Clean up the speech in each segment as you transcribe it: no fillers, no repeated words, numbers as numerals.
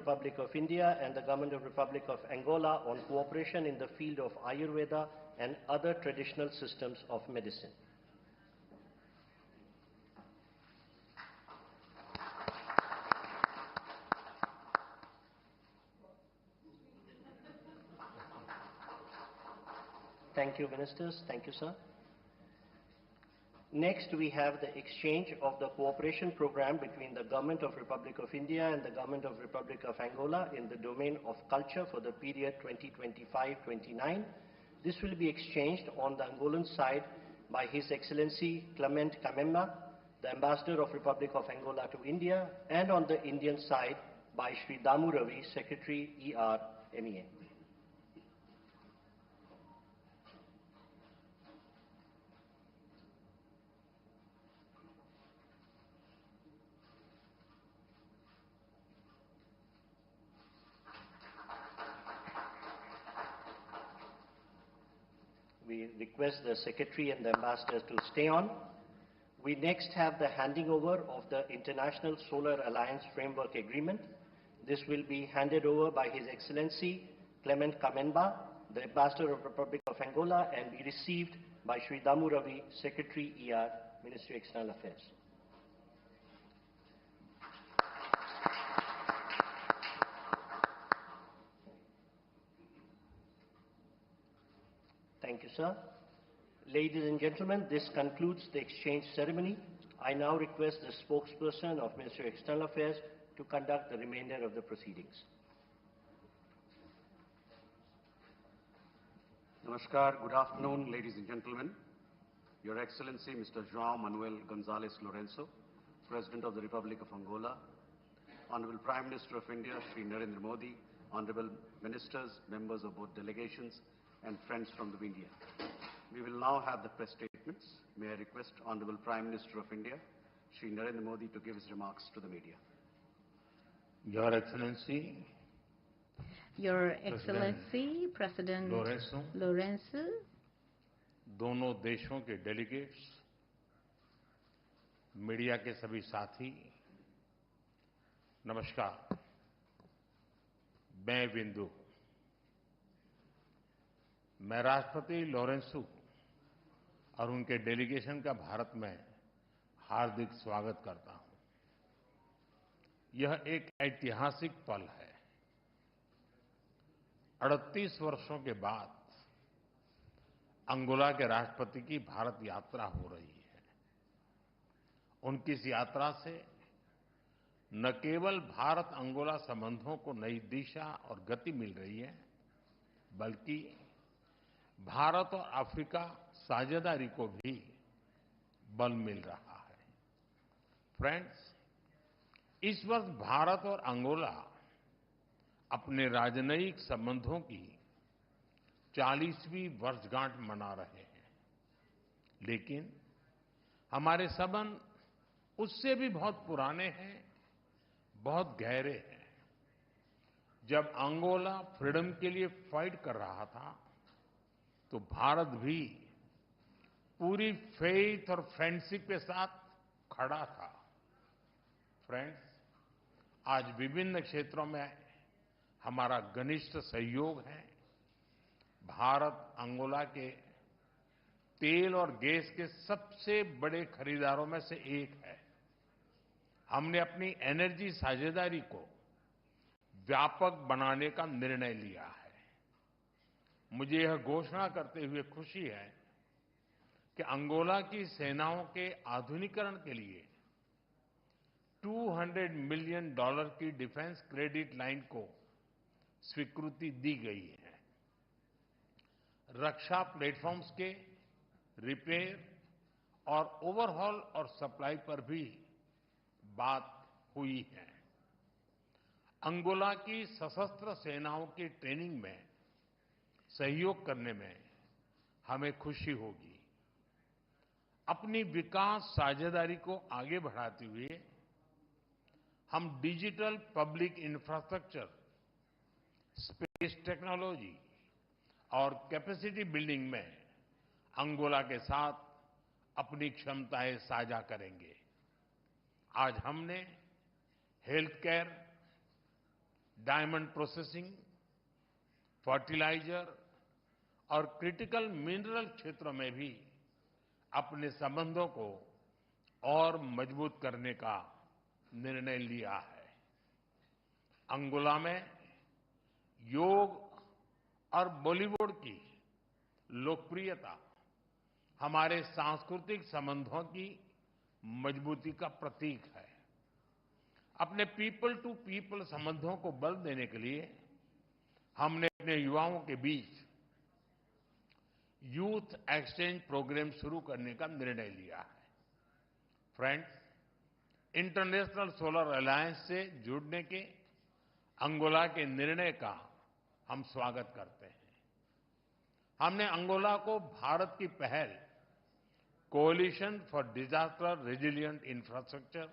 Republic of India and the Government of Republic of Angola on cooperation in the field of Ayurveda and other traditional systems of medicine. Thank you, Ministers. Thank you, sir. Next, we have the exchange of the cooperation program between the Government of Republic of India and the Government of Republic of Angola in the domain of culture for the period 2025-29. This will be exchanged on the Angolan side by His Excellency Clement Kamemba, the Ambassador of Republic of Angola to India, and on the Indian side by Sri Damu Ravi, Secretary ER-MEA. We request the Secretary and the Ambassador to stay on. We next have the handing over of the International Solar Alliance Framework Agreement. This will be handed over by His Excellency Clement Kamemba, the Ambassador of Republic of Angola, and be received by Sri Damu Ravi, Secretary ER, Ministry of External Affairs. Thank you, sir. Ladies and gentlemen, this concludes the exchange ceremony. I now request the spokesperson of Ministry of External Affairs to conduct the remainder of the proceedings. Namaskar, good afternoon, ladies and gentlemen. Your Excellency, Mr. João Manuel Gonzalez Lourenço, President of the Republic of Angola, Honorable Prime Minister of India, Sri Narendra Modi, Honorable Ministers, members of both delegations, and friends from the India. We will now have the press statements. May I request Honorable Prime Minister of India, Sri Narendra Modi, to give his remarks to the media. Your Excellency, President Lourenço, दोनों देशों के delegates, media के सभी साथी, नमस्कार। मैं बिंदु, मैं राष्ट्रपति लोरेंसो और उनके डेलीगेशन का भारत में हार्दिक स्वागत करता हूं। यह एक ऐतिहासिक पल है। 38 वर्षों के बाद अंगोला के राष्ट्रपति की भारत यात्रा हो रही है। उनकी इस यात्रा से न केवल भारत अंगोला संबंधों को नई दिशा और गति मिल रही है, बल्कि भारत और अफ्रीका साझेदारी को भी बल मिल रहा है। फ्रेंड्स, इस वर्ष भारत और अंगोला अपने राजनयिक संबंधों की 40वीं वर्षगांठ मना रहे हैं, लेकिन हमारे संबंध उससे भी बहुत पुराने हैं, बहुत गहरे हैं। जब अंगोला फ्रीडम के लिए फाइट कर रहा था, तो भारत भी पूरी फेथ और फ्रेंडशिप के साथ खड़ा था। फ्रेंड्स, आज विभिन्न क्षेत्रों में हमारा घनिष्ठ सहयोग है। भारत अंगोला के तेल और गैस के सबसे बड़े खरीदारों में से एक है। हमने अपनी एनर्जी साझेदारी को व्यापक बनाने का निर्णय लिया है। मुझे यह घोषणा करते हुए खुशी है कि अंगोला की सेनाओं के आधुनिकीकरण के लिए $200 मिलियन की डिफेंस क्रेडिट लाइन को स्वीकृति दी गई है। रक्षा प्लेटफॉर्म्स के रिपेयर और ओवरहॉल और सप्लाई पर भी बात हुई है। अंगोला की सशस्त्र सेनाओं की ट्रेनिंग में सहयोग करने में हमें खुशी होगी। अपनी विकास साझेदारी को आगे बढ़ाते हुए हम digital public infrastructure, space technology और कैपेसिटी बिल्डिंग में अंगोला के साथ अपनी क्षमताएं साझा करेंगे। आज हमने health care, diamond processing, fertiliser और क्रिटिकल मिनरल क्षेत्रों में भी अपने संबंधों को और मजबूत करने का निर्णय लिया है। अंगोला में योग और बॉलीवुड की लोकप्रियता हमारे सांस्कृतिक संबंधों की मजबूती का प्रतीक है। अपने पीपल टू पीपल संबंधों को बल देने के लिए हमने अपने युवाओं के बीच यूथ एक्सचेंज प्रोग्राम शुरू करने का निर्णय लिया है। फ्रेंड्स, इंटरनेशनल सोलर अलायंस से जुड़ने के अंगोला के निर्णय का हम स्वागत करते हैं। हमने अंगोला को भारत की पहल coalition for disaster resilient infrastructure,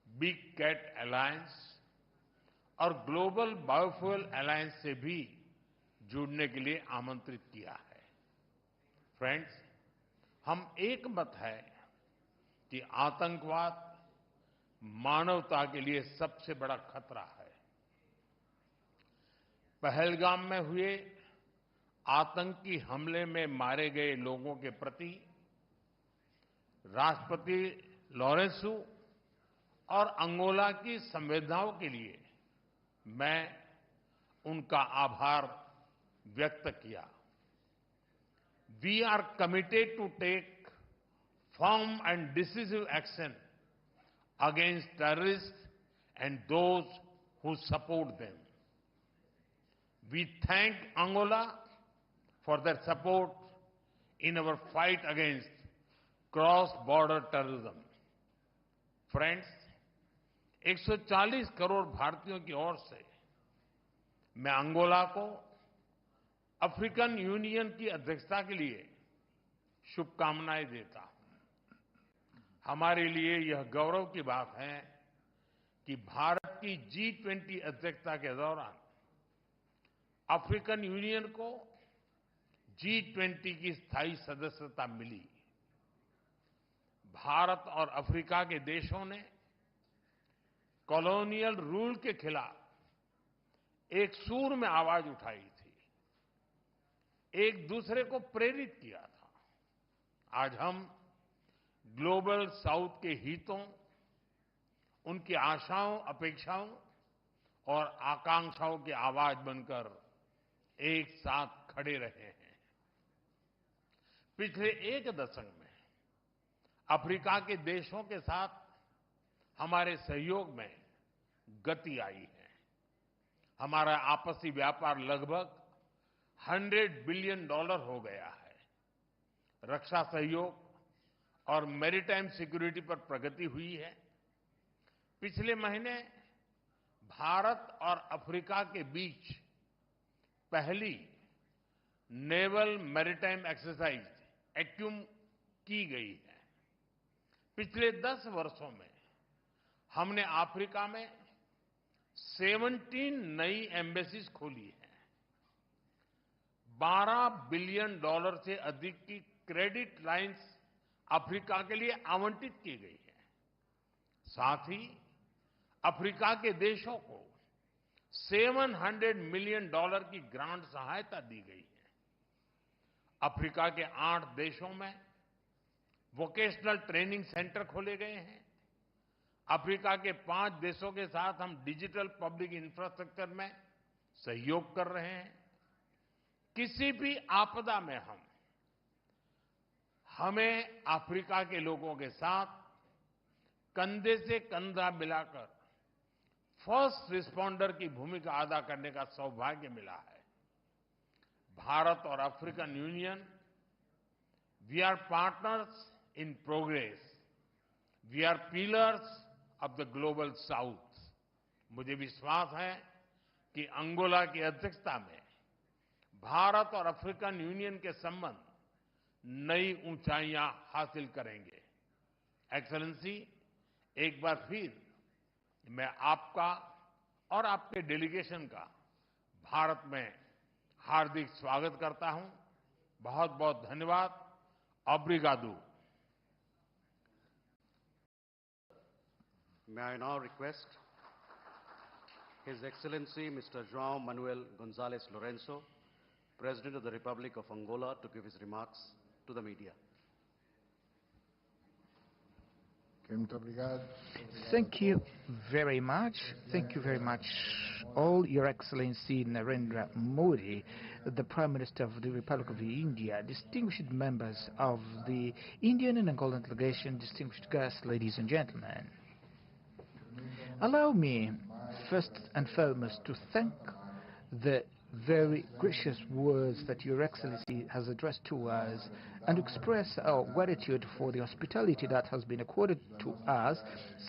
big cat alliance और ग्लोबल बायोफ्यूल अलायंस से भी जुड़ने के लिए आमंत्रित किया है। फ्रेंड्स, हम एक मत है कि आतंकवाद मानवता के लिए सबसे बड़ा खतरा है। पहलगाम में हुए आतंकी हमले में मारे गए लोगों के प्रति राष्ट्रपति लॉरेंसो और अंगोला की संवेदनाओं के लिए मैं उनका आभार व्यक्त किया। We are committed to take firm and decisive action against terrorist and those who support them. We thank Angola for their support in our fight against cross-border terrorism. Friends, 140 crore भारतीयों की ओर से मैं अंगोला को अफ्रीकन यूनियन की अध्यक्षता के लिए शुभकामनाएं देता हूं। हमारे लिए यह गौरव की बात है कि भारत की G20 अध्यक्षता के दौरान अफ्रीकन यूनियन को G20 की स्थायी सदस्यता मिली। भारत और अफ्रीका के देशों ने कॉलोनियल रूल के खिलाफ एक सूर में आवाज उठाई थी, एक दूसरे को प्रेरित किया था। आज हम ग्लोबल साउथ के हितों, उनकी आशाओं, अपेक्षाओं और आकांक्षाओं की आवाज बनकर एक साथ खड़े रहे हैं। पिछले एक दशक में अफ्रीका के देशों के साथ हमारे सहयोग में गति आई है। हमारा आपसी व्यापार लगभग $100 बिलियन हो गया है। रक्षा सहयोग और मैरीटाइम सिक्योरिटी पर प्रगति हुई है। पिछले महीने भारत और अफ्रीका के बीच पहली नेवल मैरीटाइम एक्सरसाइज एक्यूम की गई है। पिछले 10 वर्षों में हमने अफ्रीका में 17 नई एम्बेसीज खोली है। $12 बिलियन से अधिक की क्रेडिट लाइंस अफ्रीका के लिए आवंटित की गई है। साथ ही अफ्रीका के देशों को $700 मिलियन की ग्रांट सहायता दी गई है। अफ्रीका के 8 देशों में वोकेशनल ट्रेनिंग सेंटर खोले गए हैं। अफ्रीका के 5 देशों के साथ हम डिजिटल पब्लिक इंफ्रास्ट्रक्चर में सहयोग कर रहे हैं। किसी भी आपदा में हमें अफ्रीका के लोगों के साथ कंधे से कंधा मिलाकर फर्स्ट रिस्पॉन्डर की भूमिका अदा करने का सौभाग्य मिला है। भारत और African Union, we are partners in progress, we are pillars of the Global South. मुझे विश्वास है कि अंगोला की अध्यक्षता में भारत और अफ्रीकन यूनियन के संबंध नई ऊंचाइयां हासिल करेंगे। एक्सेलेंसी, एक बार फिर मैं आपका और आपके डेलीगेशन का भारत में हार्दिक स्वागत करता हूं। बहुत बहुत धन्यवाद। Obrigado. May I now request His Excellency Mr. João Manuel González Lourenço, President of the Republic of Angola, to give his remarks to the media. Thank you very much. Thank you very much, all Your Excellency Narendra Modi, the Prime Minister of the Republic of India, distinguished members of the Indian and Angolan delegation, distinguished guests, ladies and gentlemen. Allow me, first and foremost, to thank the very gracious words that Your Excellency has addressed to us and express our gratitude for the hospitality that has been accorded to us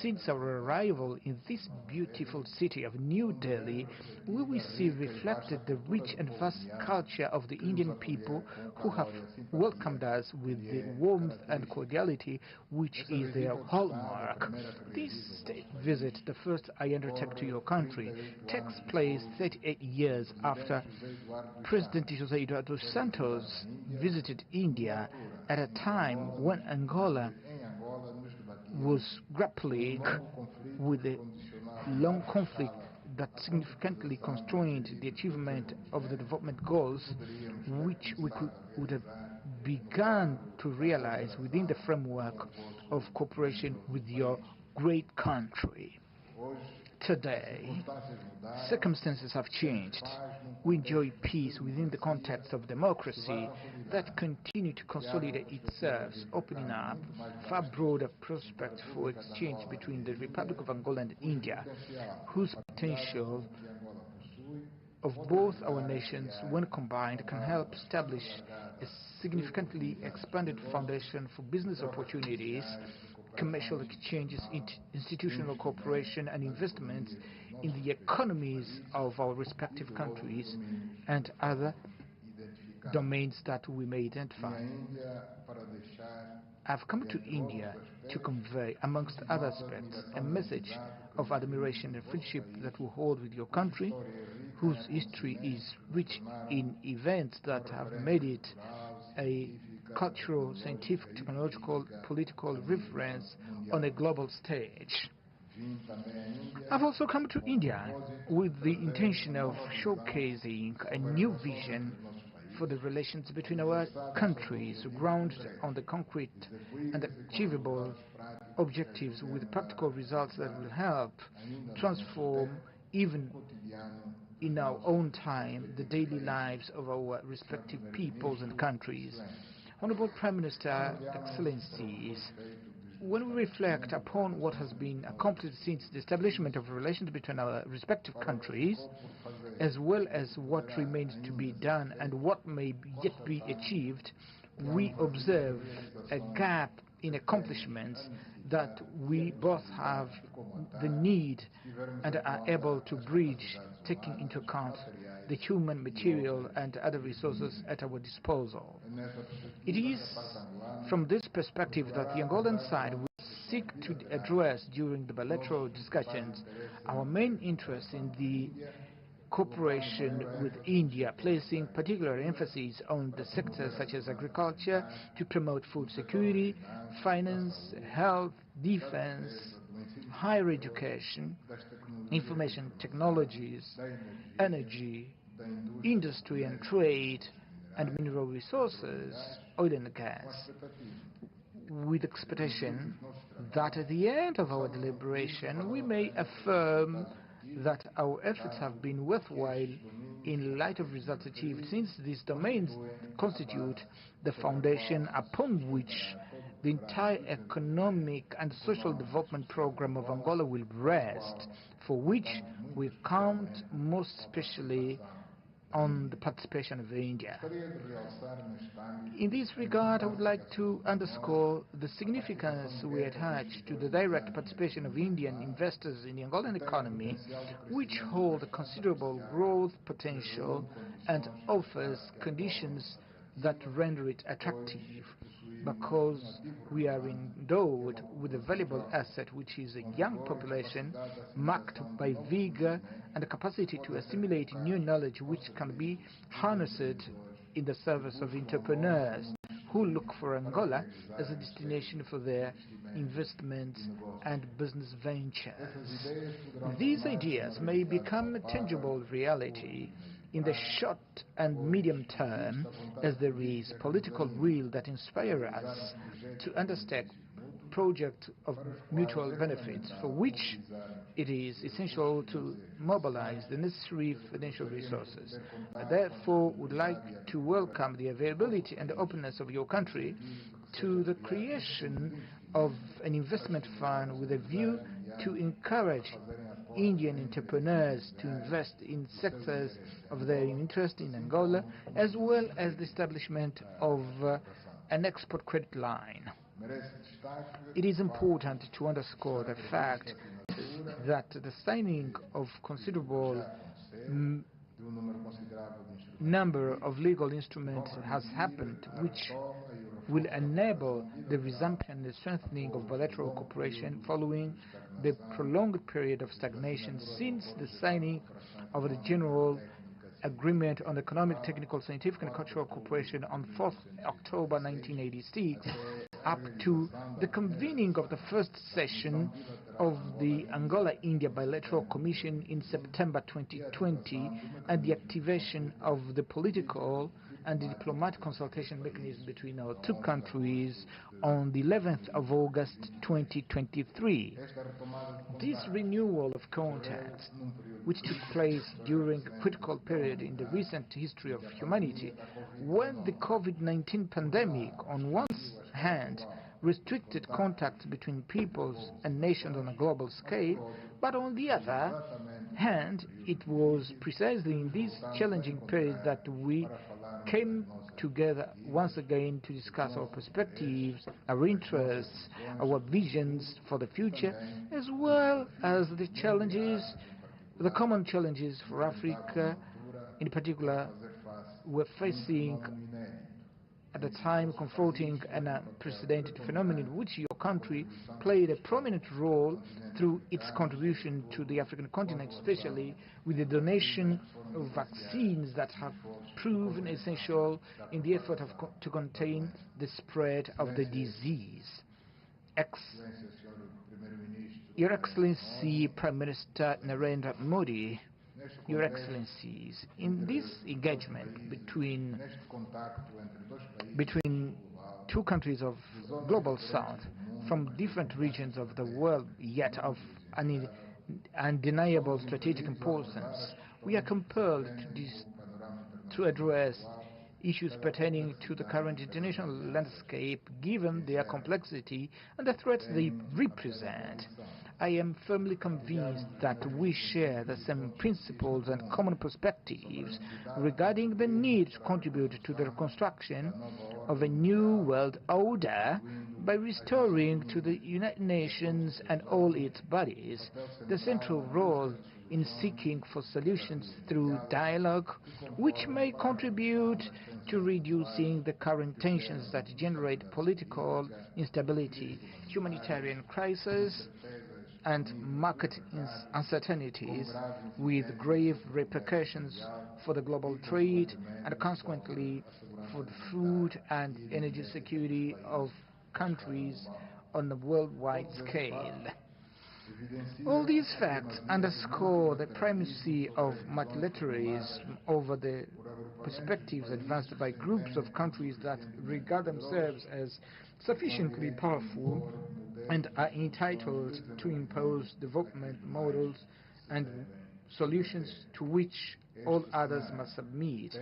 since our arrival in this beautiful city of New Delhi, where we see reflected the rich and vast culture of the Indian people who have welcomed us with the warmth and cordiality which is their hallmark. This state visit, the first I undertake to your country, takes place 38 years after President José Eduardo Santos visited India at a time when Angola was grappling with a long conflict that significantly constrained the achievement of the development goals which we would have begun to realize within the framework of cooperation with your great country. Today, circumstances have changed. We enjoy peace within the context of democracy that continue to consolidate itself, opening up far broader prospects for exchange between the Republic of Angola and India, whose potential of both our nations, when combined, can help establish a significantly expanded foundation for business opportunities, commercial exchanges, institutional cooperation and investments in the economies of our respective countries and other domains that we may identify. I've come to India to convey, amongst other aspects, a message of admiration and friendship that we hold with your country, whose history is rich in events that have made it a cultural, scientific, technological, political reference on a global stage. I've also come to India with the intention of showcasing a new vision for the relations between our countries, grounded on the concrete and achievable objectives with practical results that will help transform, even in our own time, the daily lives of our respective peoples and countries. Honorable Prime Minister, Excellencies, when we reflect upon what has been accomplished since the establishment of relations between our respective countries, as well as what remains to be done and what may yet be achieved, we observe a gap in accomplishments that we both have the need and are able to bridge, taking into account the human, material and other resources at our disposal. It is from this perspective that the Angolan side will seek to address during the bilateral discussions our main interest in the cooperation with India, placing particular emphasis on the sectors such as agriculture to promote food security, finance, health, defense, higher education, information technologies, energy, industry and trade, and mineral resources, oil and gas, with expectation that at the end of our deliberation we may affirm that our efforts have been worthwhile in light of results achieved, since these domains constitute the foundation upon which the entire economic and social development program of Angola will rest, for which we count most especially on the participation of India. In this regard, I would like to underscore the significance we attach to the direct participation of Indian investors in the Angolan economy, which hold a considerable growth potential and offers conditions that render it attractive, because we are endowed with a valuable asset, which is a young population marked by vigor and a capacity to assimilate new knowledge which can be harnessed in the service of entrepreneurs who look for Angola as a destination for their investments and business ventures. These ideas may become a tangible reality in the short and medium term as there is political will that inspires us to undertake projects of mutual benefits for which it is essential to mobilize the necessary financial resources. I therefore would like to welcome the availability and openness of your country to the creation of an investment fund with a view to encourage Indian entrepreneurs to invest in sectors of their interest in Angola, as well as the establishment of an export credit line. It is important to underscore the fact that the signing of considerable number of legal instruments has happened, which will enable the resumption and the strengthening of bilateral cooperation following the prolonged period of stagnation since the signing of the General Agreement on Economic, Technical, Scientific and Cultural Cooperation on 4th October 1986 up to the convening of the first session of the Angola-India Bilateral Commission in September 2020 and the activation of the political and the diplomatic consultation mechanism between our two countries on the 11th of August 2023. This renewal of contacts, which took place during a critical period in the recent history of humanity, when the COVID-19 pandemic on one hand restricted contact between peoples and nations on a global scale, but on the other hand, it was precisely in this challenging period that we came together once again to discuss our perspectives, our interests, our visions for the future, as well as the challenges, the common challenges for Africa, in particular, we're facing at the time confronting an unprecedented phenomenon in which your country played a prominent role through its contribution to the African continent, especially with the donation of vaccines that have proven essential in the effort to contain the spread of the disease. Your Excellency Prime Minister Narendra Modi, Your Excellencies, in this engagement between two countries of global south from different regions of the world, yet of undeniable strategic importance, we are compelled to address issues pertaining to the current international landscape given their complexity and the threats they represent. I am firmly convinced that we share the same principles and common perspectives regarding the need to contribute to the reconstruction of a new world order by restoring to the United Nations and all its bodies the central role in seeking for solutions through dialogue, which may contribute to reducing the current tensions that generate political instability, humanitarian crisis, and market uncertainties with grave repercussions for the global trade and consequently for the food and energy security of countries on a worldwide scale. All these facts underscore the primacy of multilateralism over the perspectives advanced by groups of countries that regard themselves as sufficiently powerful and are entitled to impose development models and solutions to which all others must submit.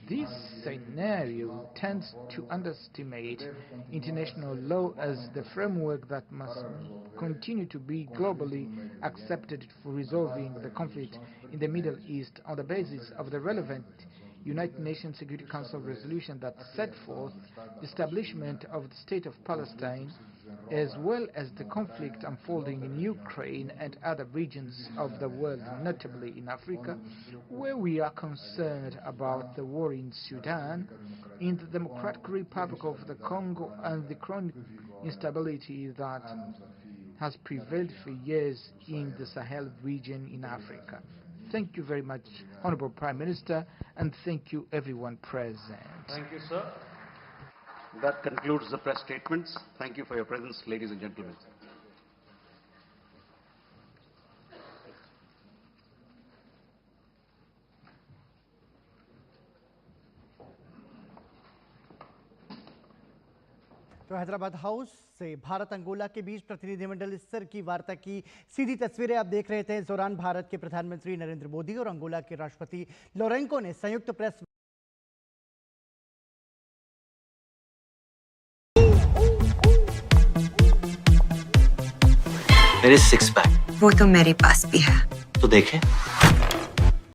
This scenario tends to underestimate international law as the framework that must continue to be globally accepted for resolving the conflict in the Middle East on the basis of the relevant United Nations Security Council resolution that set forth the establishment of the State of Palestine, as well as the conflict unfolding in Ukraine and other regions of the world, notably in Africa, where we are concerned about the war in Sudan, in the Democratic Republic of the Congo, and the chronic instability that has prevailed for years in the Sahel region in Africa. Thank you very much, Honorable Prime Minister, and thank you everyone present. Thank you, sir. That concludes the press statements. Thank you for your presence, ladies and gentlemen. तो Hyderabad house से Bharat Angola के बीच प्रतिनिधिमंडल स्तर की वार्ता की सीधी तस्वीरें आप देख रहे थे। इस दौरान भारत के प्रधानमंत्री नरेंद्र मोदी और अंगोला के राष्ट्रपति लोरेंको ने संयुक्त प्रेस मेरे सिक्स पैक वो तो मेरे पास भी है, तो देखें।